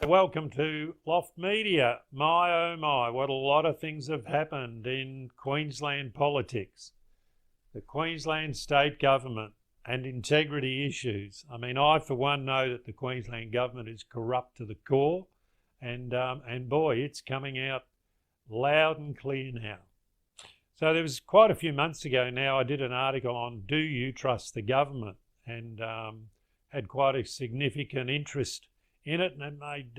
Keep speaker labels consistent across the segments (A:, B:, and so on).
A: Welcome to Loft Media. My oh my, what a lot of things have happened in Queensland politics. The Queensland state government and integrity issues. I mean, I for one know that the Queensland government is corrupt to the core, and boy, it's coming out loud and clear now. So there was quite a few months ago now, I did an article on do you trust the government, and had quite a significant interest in it, and it made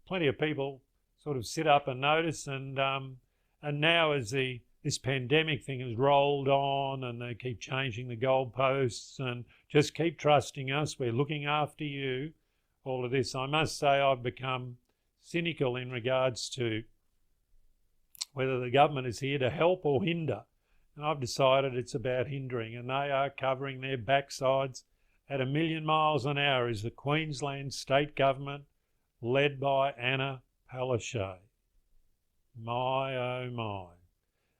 A: plenty of people sort of sit up and notice, and now as this pandemic thing has rolled on and they keep changing the goalposts and just keep trusting us, we're looking after you, all of this, I must say I've become cynical in regards to whether the government is here to help or hinder, and I've decided it's about hindering, and they are covering their backsides at 1,000,000 miles an hour is the Queensland state government led by Anna Palaszczuk. My oh my.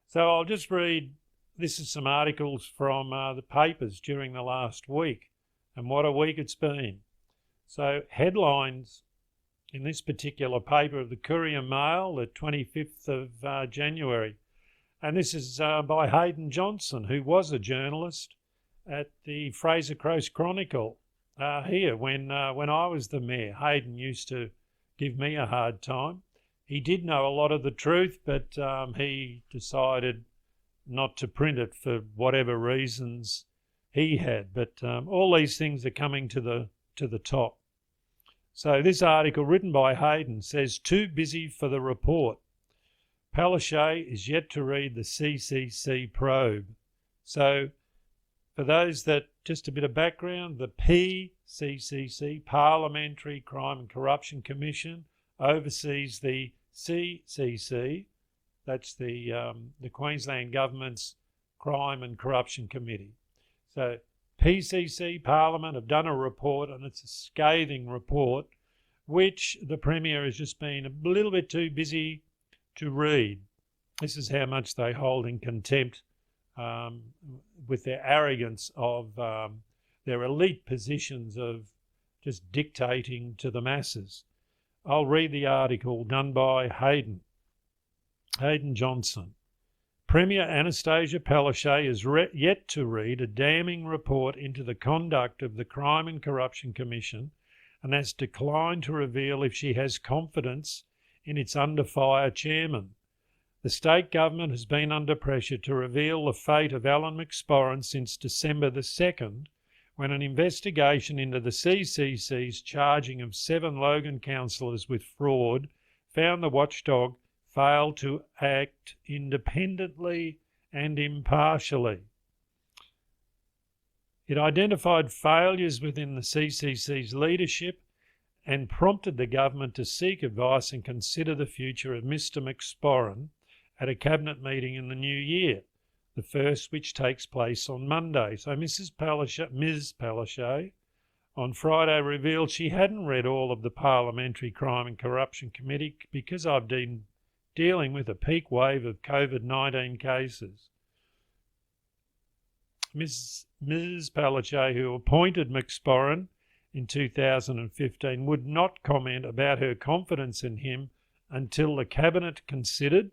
A: So I'll just read, this is some articles from the papers during the last week, and what a week it's been. So headlines in this particular paper of the Courier Mail, the 25th of January, and this is by Hayden Johnson, who was a journalist at the Fraser Coast Chronicle here when I was the mayor. Hayden used to give me a hard time. He did know a lot of the truth, but he decided not to print it for whatever reasons he had. But all these things are coming to the top. So this article written by Hayden says, too busy for the report. Palaszczuk is yet to read the CCC probe. So for those that, just a bit of background, the PCCC, Parliamentary Crime and Corruption Commission, oversees the CCC, that's the Queensland Government's Crime and Corruption Committee. So PCC, Parliament, have done a report, and it's a scathing report, which the Premier has just been a little bit too busy to read. This is how much they hold in contempt with their arrogance of their elite positions of just dictating to the masses. I'll read the article done by Hayden Johnson. Premier Anastasia Palaszczuk is yet to read a damning report into the conduct of the Crime and Corruption Commission and has declined to reveal if she has confidence in its under-fire chairman. The state government has been under pressure to reveal the fate of Alan McSporran since December the 2nd, when an investigation into the CCC's charging of 7 Logan councillors with fraud found the watchdog failed to act independently and impartially. It identified failures within the CCC's leadership and prompted the government to seek advice and consider the future of Mr McSporran at a cabinet meeting in the new year, the first which takes place on Monday. So Ms Palaszczuk on Friday revealed she hadn't read all of the Parliamentary Crime and Corruption Committee because I've been dealing with a peak wave of COVID-19 cases. Ms Palaszczuk, who appointed McSporran in 2015, would not comment about her confidence in him until the Cabinet considered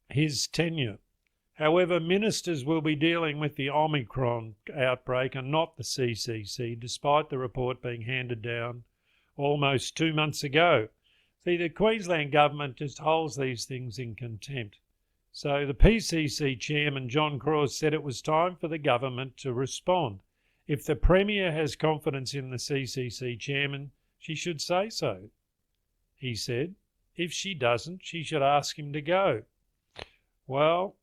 A: his tenure. However, ministers will be dealing with the Omicron outbreak and not the CCC, despite the report being handed down almost 2 months ago. See, the Queensland government just holds these things in contempt. So the PCC chairman, John Craws, said it was time for the government to respond. If the Premier has confidence in the CCC chairman, she should say so, he said. If she doesn't, she should ask him to go. Well,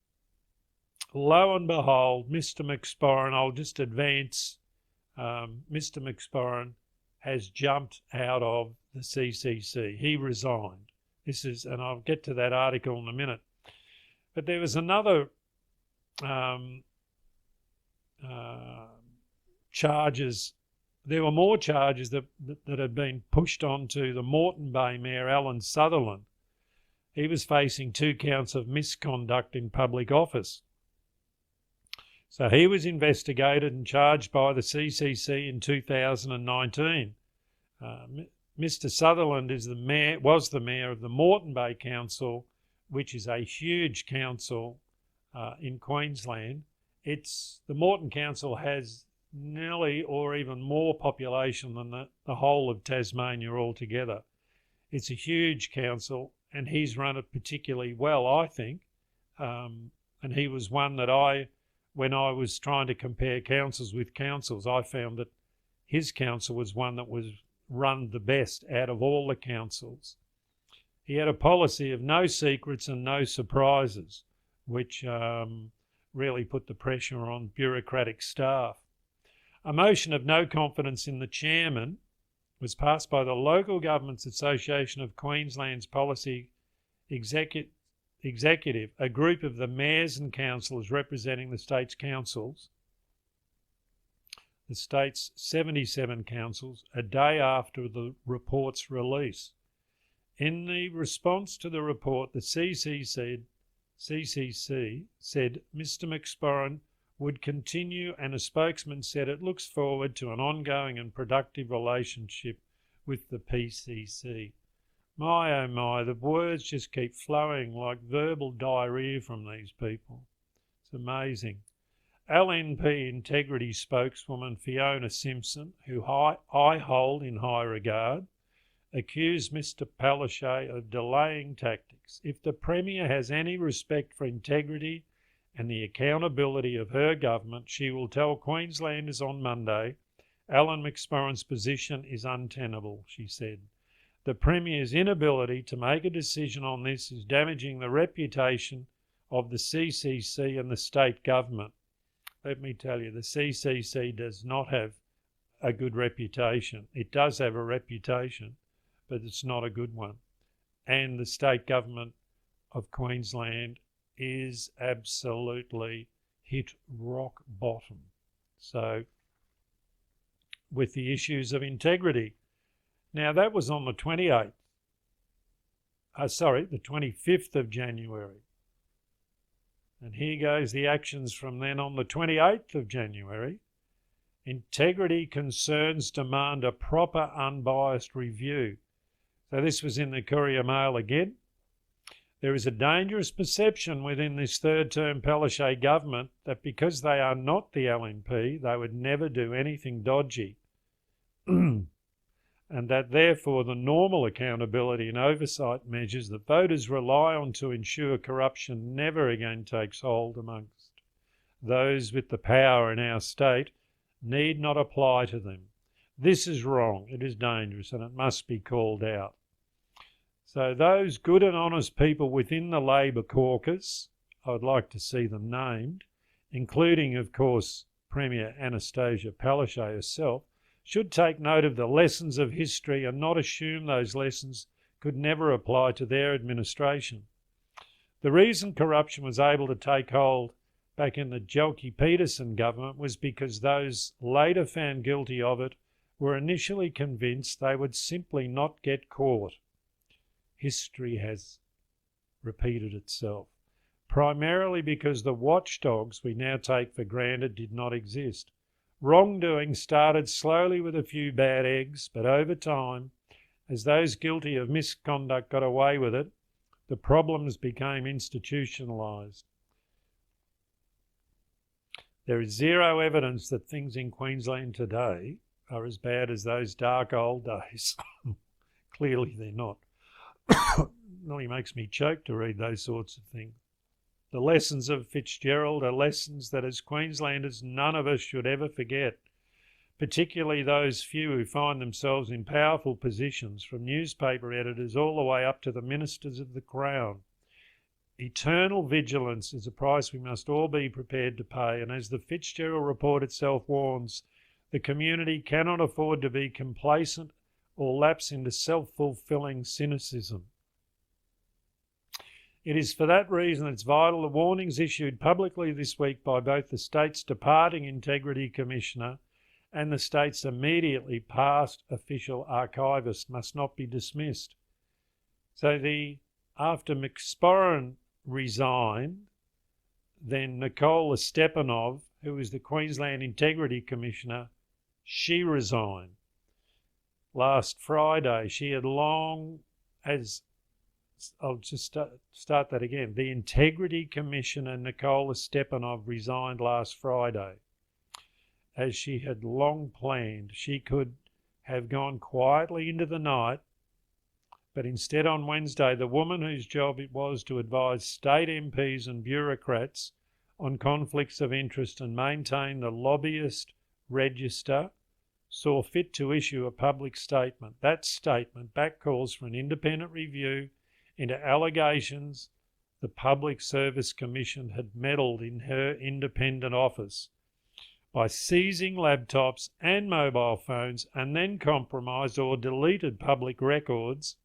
A: lo and behold, Mr McSporran, I'll just advance, Mr McSporran has jumped out of the CCC. He resigned. This is, and I'll get to that article in a minute. But there was another charges. There were more charges that had been pushed onto the Moreton Bay Mayor, Alan Sutherland. He was facing 2 counts of misconduct in public office. So he was investigated and charged by the CCC in 2019 Mr Sutherland was the mayor of the Moreton Bay Council, which is a huge council in Queensland. The Moreton Council has nearly or even more population than the whole of Tasmania altogether. It's a huge council, and he's run it particularly well, I think. And he was one that when I was trying to compare councils with councils, I found that his council was one that was run the best out of all the councils. He had a policy of no secrets and no surprises, which really put the pressure on bureaucratic staff. A motion of no confidence in the chairman was passed by the Local Governments Association of Queensland's Policy Executive, a group of the mayors and councillors representing the state's councils, the state's 77 councils, a day after the report's release. In the response to the report, the CCC said Mr McSporran would continue, and a spokesman said it looks forward to an ongoing and productive relationship with the PCC. My oh my, the words just keep flowing like verbal diarrhoea from these people. It's amazing. LNP Integrity spokeswoman Fiona Simpson, who I hold in high regard, accused Mr Palaszczuk of delaying tactics. If the Premier has any respect for integrity and the accountability of her government, she will tell Queenslanders on Monday Alan McSporran's position is untenable, she said. The Premier's inability to make a decision on this is damaging the reputation of the CCC and the state government. Let me tell you, the CCC does not have a good reputation. It does have a reputation, but it's not a good one. And the state government of Queensland is absolutely hit rock bottom. So, with the issues of integrity. Now, that was on the 25th of January. And here goes the actions from then. On the 28th of January, integrity concerns demand a proper unbiased review. So this was in the Courier Mail again. There is a dangerous perception within this third-term Palaszczuk government that because they are not the LNP, they would never do anything dodgy. And that therefore the normal accountability and oversight measures that voters rely on to ensure corruption never again takes hold amongst those with the power in our state need not apply to them. This is wrong, it is dangerous, and it must be called out. So those good and honest people within the Labor caucus, I would like to see them named, including, of course, Premier Anastasia Palaszczuk herself, should take note of the lessons of history and not assume those lessons could never apply to their administration. The reason corruption was able to take hold back in the Jelke-Petersen government was because those later found guilty of it were initially convinced they would simply not get caught. History has repeated itself, primarily because the watchdogs we now take for granted did not exist. Wrongdoing started slowly with a few bad eggs, but over time, as those guilty of misconduct got away with it, the problems became institutionalised. There is zero evidence that things in Queensland today are as bad as those dark old days. Clearly they're not. It really makes me choke to read those sorts of things. The lessons of Fitzgerald are lessons that as Queenslanders none of us should ever forget, particularly those few who find themselves in powerful positions, from newspaper editors all the way up to the ministers of the Crown. Eternal vigilance is a price we must all be prepared to pay, and as the Fitzgerald report itself warns, the community cannot afford to be complacent or lapse into self-fulfilling cynicism. It is for that reason it's vital the warnings issued publicly this week by both the state's departing Integrity Commissioner and the state's immediately past official archivist must not be dismissed. So after McSporran resigned, then Nicola Stepanov, who was the Queensland Integrity Commissioner, she resigned. last Friday. She had long, as I'll just start that again. The Integrity Commissioner Nicola Stepanov resigned last Friday. As she had long planned, she could have gone quietly into the night, but instead on Wednesday, the woman whose job it was to advise state MPs and bureaucrats on conflicts of interest and maintain the lobbyist register saw fit to issue a public statement. That statement back calls for an independent review into allegations the Public Service Commission had meddled in her independent office by seizing laptops and mobile phones and then compromised or deleted public records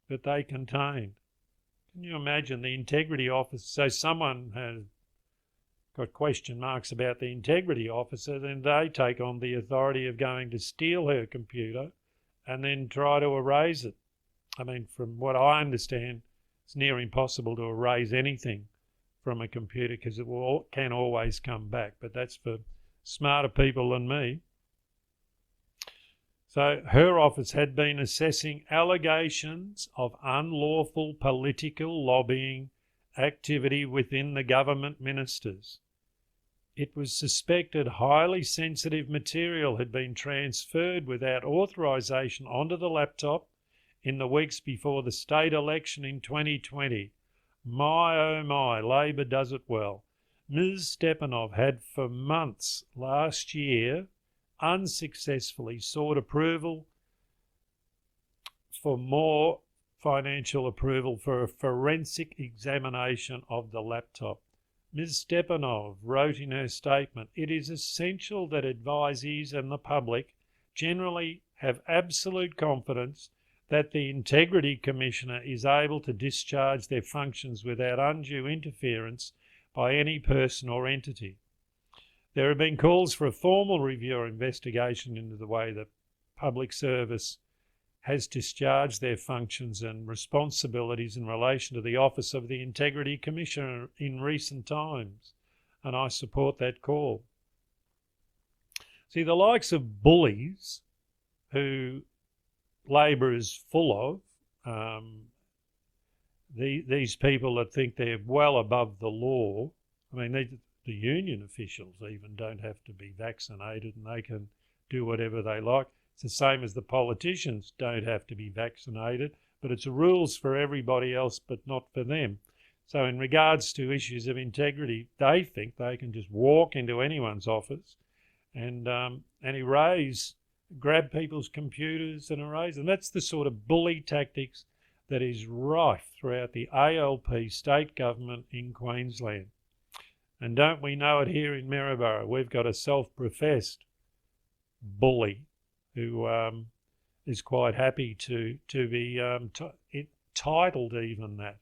A: that they contained. Can you imagine the integrity officer? So someone has got question marks about the integrity officer, then they take on the authority of going to steal her computer and then try to erase it. I mean, from what I understand, it's near impossible to erase anything from a computer because it can always come back, but that's for smarter people than me. So her office had been assessing allegations of unlawful political lobbying activity within the government ministers. It was suspected highly sensitive material had been transferred without authorisation onto the laptop in the weeks before the state election in 2020. My, oh my, Labor does it well. Ms. Stepanov had for months last year unsuccessfully sought approval for more financial approval for a forensic examination of the laptop. Ms. Stepanov wrote in her statement, "It is essential that advisees and the public generally have absolute confidence that the Integrity Commissioner is able to discharge their functions without undue interference by any person or entity. There have been calls for a formal review or investigation into the way that public service has discharged their functions and responsibilities in relation to the office of the Integrity Commissioner in recent times, and I support that call." See, the likes of bullies who Labor is full of, these people that think they're well above the law. I mean, the union officials even don't have to be vaccinated and they can do whatever they like. It's the same as the politicians don't have to be vaccinated, but it's rules for everybody else but not for them. So in regards to issues of integrity, they think they can just walk into anyone's office and grab people's computers and erase them. That's the sort of bully tactics that is rife throughout the ALP state government in Queensland. And don't we know it here in Maryborough? We've got a self-professed bully who is quite happy to be titled even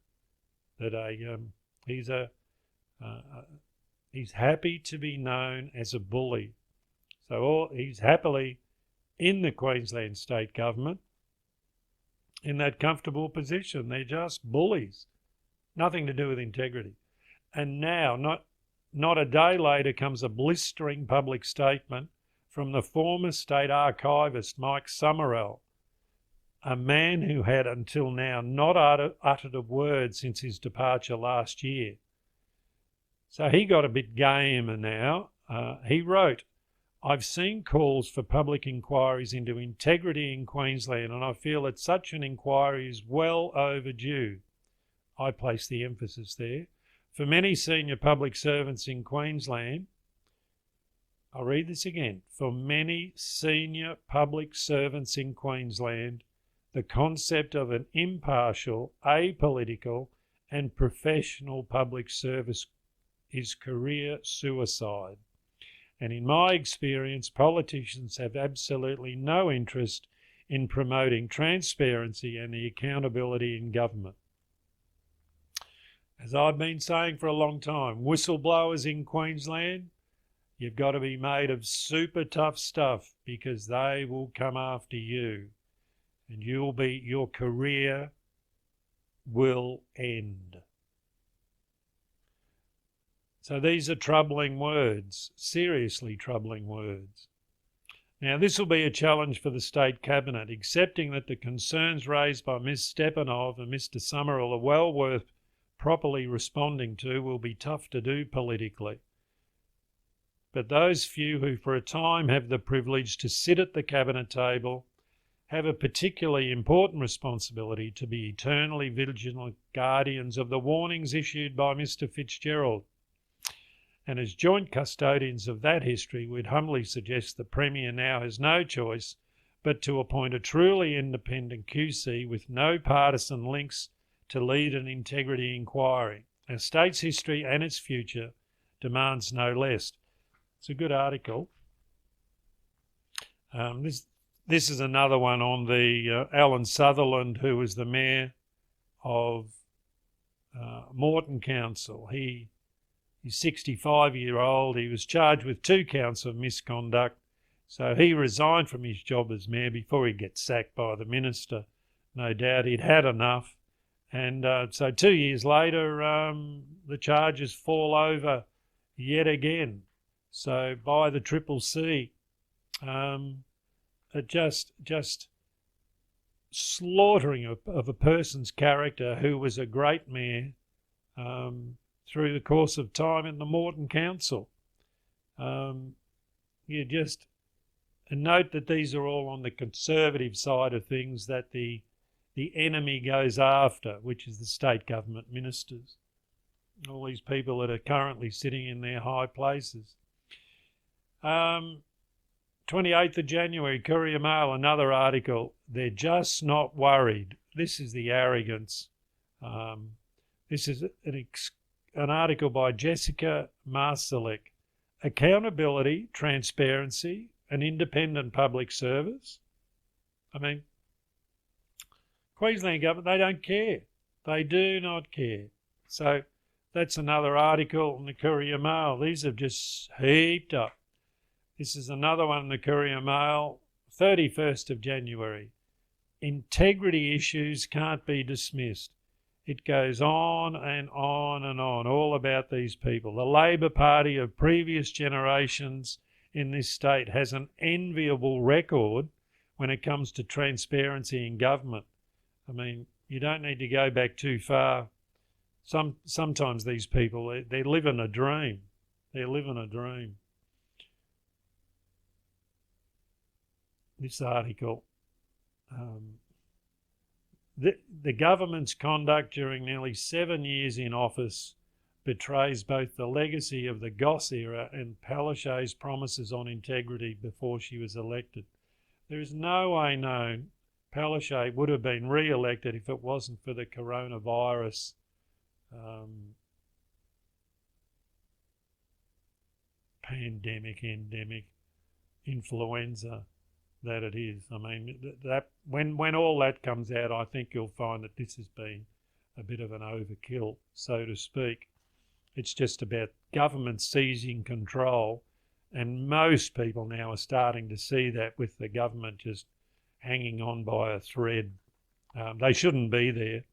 A: he's happy to be known as a bully. So he's happily in the Queensland state government in that comfortable position. They're just bullies, nothing to do with integrity. And now, not a day later, comes a blistering public statement from the former state archivist Mike Summerell, a man who had until now not uttered a word since his departure last year. So he got a bit gamer now. He wrote, "I've seen calls for public inquiries into integrity in Queensland, and I feel that such an inquiry is well overdue." I place the emphasis there. "For many senior public servants in Queensland," I'll read this again, "for many senior public servants in Queensland, the concept of an impartial, apolitical and professional public service is career suicide. And in my experience, politicians have absolutely no interest in promoting transparency and the accountability in government." As I've been saying for a long time, whistleblowers in Queensland, you've got to be made of super tough stuff because they will come after you and your career will end. So these are troubling words, seriously troubling words. Now, this will be a challenge for the State Cabinet, accepting that the concerns raised by Ms Stepanov and Mr Summerall are well worth properly responding to will be tough to do politically. But those few who for a time have the privilege to sit at the Cabinet table have a particularly important responsibility to be eternally vigilant guardians of the warnings issued by Mr Fitzgerald. And as joint custodians of that history, we'd humbly suggest the Premier now has no choice but to appoint a truly independent QC with no partisan links to lead an integrity inquiry. Our state's history and its future demands no less. It's a good article. This is another one on the Alan Sutherland, who was the mayor of Moreton Council. He's 65-year-old. He was charged with 2 counts of misconduct. So he resigned from his job as mayor before he gets sacked by the minister. No doubt he'd had enough. And so 2 years later, the charges fall over yet again. So by the Triple C, just slaughtering of a person's character who was a great mayor through the course of time in the Moreton Council. You just note that these are all on the conservative side of things that the enemy goes after, which is the state government ministers, all these people that are currently sitting in their high places. 28th of January, Courier Mail, another article. They're just not worried. This is the arrogance. This is an article by Jessica Marsalek. Accountability, transparency, and independent public service. I mean, Queensland government, they don't care. They do not care. So that's another article in the Courier Mail. These have just heaped up. This is another one in the Courier Mail, 31st of January. Integrity issues can't be dismissed. It goes on and on and on, all about these people. The Labor Party of previous generations in this state has an enviable record when it comes to transparency in government. I mean, you don't need to go back too far. Sometimes these people, they live in a dream. They're living a dream. This article, the government's conduct during nearly 7 years in office betrays both the legacy of the Goss era and Palaszczuk's promises on integrity before she was elected. There is no way known Palaszczuk would have been re-elected if it wasn't for the coronavirus pandemic, influenza that it is. I mean, that when all that comes out, I think you'll find that this has been a bit of an overkill, so to speak. It's just about government seizing control, and most people now are starting to see that with the government just hanging on by a thread. They shouldn't be there.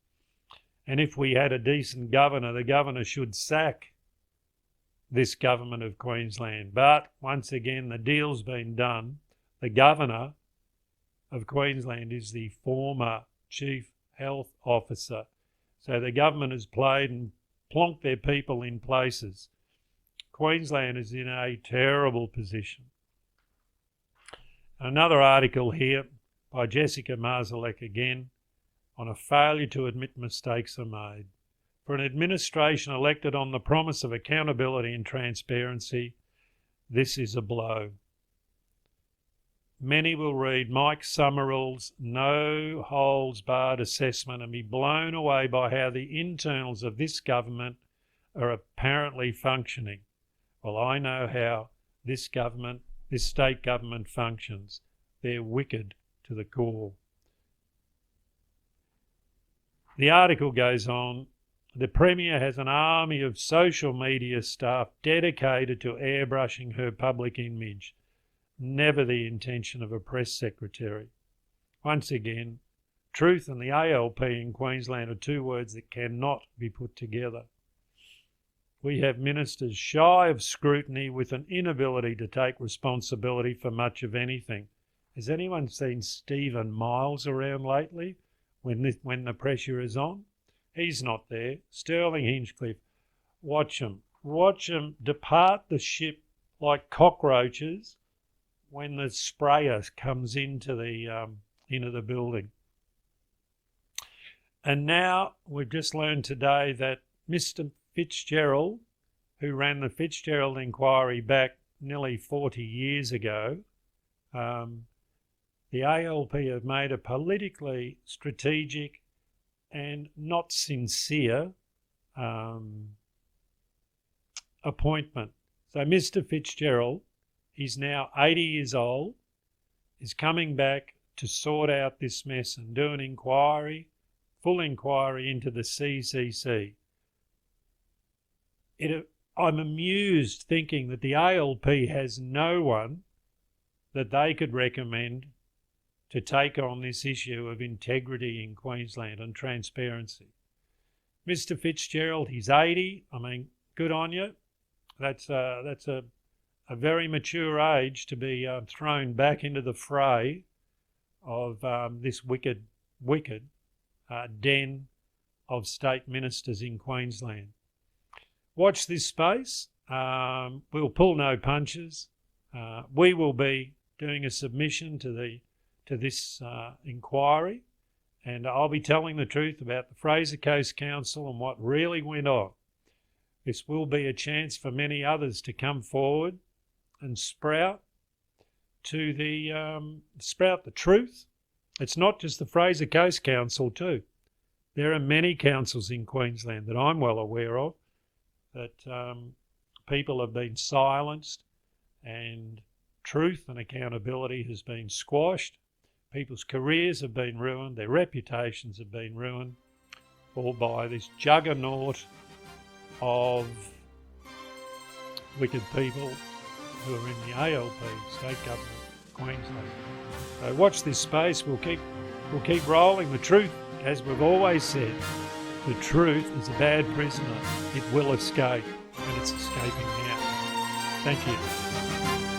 A: And if we had a decent governor, the governor should sack this government of Queensland. But once again, the deal's been done. The governor of Queensland is the former Chief Health Officer. So the government has played and plonked their people in places. Queensland is in a terrible position. Another article here by Jessica Marsalek again on a failure to admit mistakes are made. For an administration elected on the promise of accountability and transparency, this is a blow. Many will read Mike Summerall's no-holds-barred assessment and be blown away by how the internals of this government are apparently functioning. Well, I know how this state government functions. They're wicked to the core. The article goes on. The Premier has an army of social media staff dedicated to airbrushing her public image. Never the intention of a press secretary. Once again, truth and the ALP in Queensland are two words that cannot be put together. We have ministers shy of scrutiny with an inability to take responsibility for much of anything. Has anyone seen Stephen Miles around lately when the pressure is on? He's not there. Sterling Hinchcliffe, watch them depart the ship like cockroaches when the sprayer comes into the building. And now we've just learned today that Mr. Fitzgerald, who ran the Fitzgerald inquiry back nearly 40 years ago, the ALP have made a politically strategic and not sincere appointment. So Mr. Fitzgerald, he's now 80 years old, is coming back to sort out this mess and do an inquiry, full inquiry into the CCC. I'm amused thinking that the ALP has no one that they could recommend to take on this issue of integrity in Queensland and transparency. Mr. Fitzgerald, he's 80. I mean, good on you. That's a very mature age to be thrown back into the fray of this wicked den of state ministers in Queensland. Watch this space. We'll pull no punches. We will be doing a submission to this inquiry, and I'll be telling the truth about the Fraser Coast Council and what really went on. This will be a chance for many others to come forward and sprout the truth. It's not just the Fraser Coast Council too. There are many councils in Queensland that I'm well aware of that people have been silenced and truth and accountability has been squashed. People's careers have been ruined, their reputations have been ruined, all by this juggernaut of wicked people who are in the ALP, State Government of Queensland. So watch this space. We'll keep rolling. The truth, as we've always said, the truth is a bad prisoner. It will escape, and it's escaping now. Thank you.